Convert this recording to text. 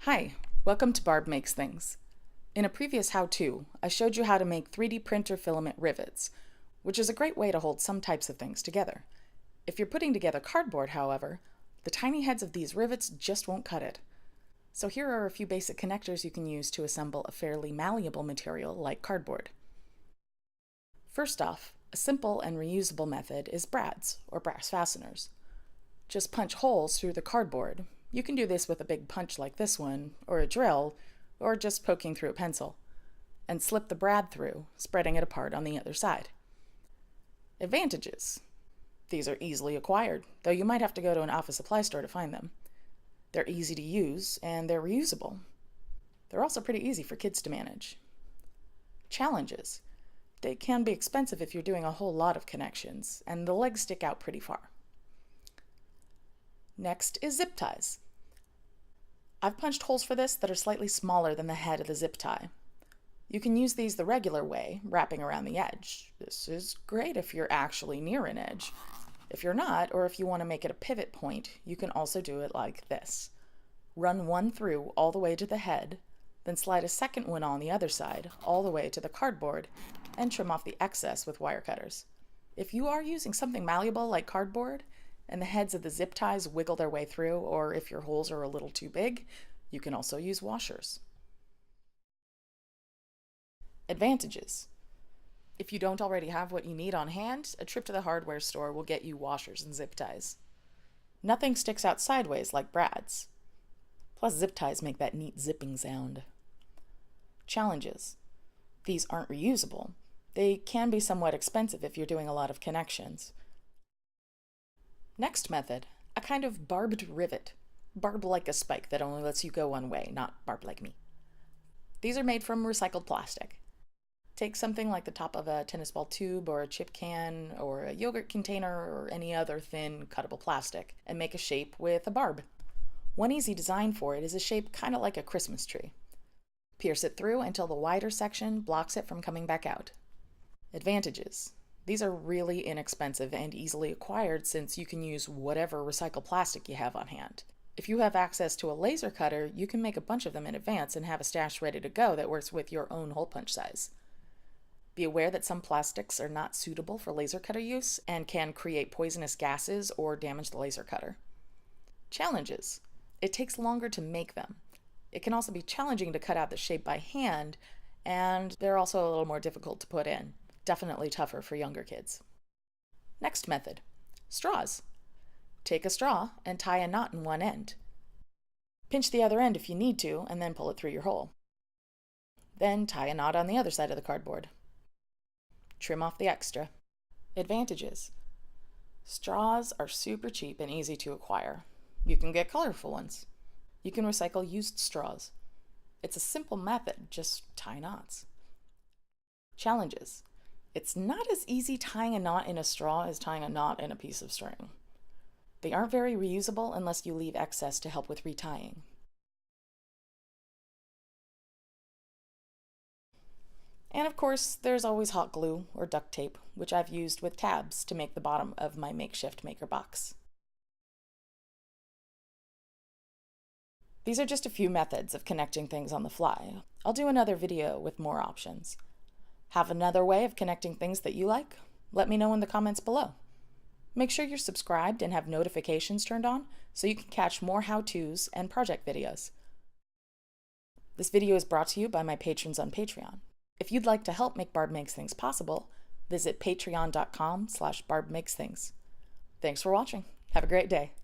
Hi, welcome to Barb Makes Things. In a previous how-to, I showed you how to make 3D printer filament rivets, which is a great way to hold some types of things together. If you're putting together cardboard, however, the tiny heads of these rivets just won't cut it. So here are a few basic connectors you can use to assemble a fairly malleable material like cardboard. First off, a simple and reusable method is brads, or brass fasteners. Just punch holes through the cardboard. You can do this with a big punch like this one, or a drill, or just poking through a pencil, and slip the brad through, spreading it apart on the other side. Advantages. These are easily acquired, though you might have to go to an office supply store to find them. They're easy to use, and they're reusable. They're also pretty easy for kids to manage. Challenges. They can be expensive if you're doing a whole lot of connections, and the legs stick out pretty far. Next is zip ties. I've punched holes for this that are slightly smaller than the head of the zip tie. You can use these the regular way, wrapping around the edge. This is great if you're actually near an edge. If you're not, or if you want to make it a pivot point, you can also do it like this. Run one through all the way to the head, then slide a second one on the other side all the way to the cardboard, and trim off the excess with wire cutters. If you are using something malleable like cardboard, and the heads of the zip ties wiggle their way through, or if your holes are a little too big, you can also use washers. Advantages. If you don't already have what you need on hand, a trip to the hardware store will get you washers and zip ties. Nothing sticks out sideways like brads. Plus zip ties make that neat zipping sound. Challenges. These aren't reusable. They can be somewhat expensive if you're doing a lot of connections. Next method, a kind of barbed rivet. Barb like a spike that only lets you go one way, not barb like me. These are made from recycled plastic. Take something like the top of a tennis ball tube or a chip can or a yogurt container or any other thin cuttable plastic and make a shape with a barb. One easy design for it is a shape kind of like a Christmas tree. Pierce it through until the wider section blocks it from coming back out. Advantages. These are really inexpensive and easily acquired since you can use whatever recycled plastic you have on hand. If you have access to a laser cutter, you can make a bunch of them in advance and have a stash ready to go that works with your own hole punch size. Be aware that some plastics are not suitable for laser cutter use and can create poisonous gases or damage the laser cutter. Challenges. It takes longer to make them. It can also be challenging to cut out the shape by hand, and they're also a little more difficult to put in. Definitely tougher for younger kids. Next method, straws. Take a straw and tie a knot in one end. Pinch the other end if you need to, and then pull it through your hole. Then tie a knot on the other side of the cardboard. Trim off the extra. Advantages. Straws are super cheap and easy to acquire. You can get colorful ones. You can recycle used straws. It's a simple method, just tie knots. Challenges. It's not as easy tying a knot in a straw as tying a knot in a piece of string. They aren't very reusable unless you leave excess to help with retying. And of course, there's always hot glue or duct tape, which I've used with tabs to make the bottom of my makeshift maker box. These are just a few methods of connecting things on the fly. I'll do another video with more options. Have another way of connecting things that you like? Let me know in the comments below. Make sure you're subscribed and have notifications turned on so you can catch more how-tos and project videos. This video is brought to you by my patrons on Patreon. If you'd like to help make Barb Makes Things possible, visit patreon.com/barbmakesthings. Thanks for watching. Have a great day.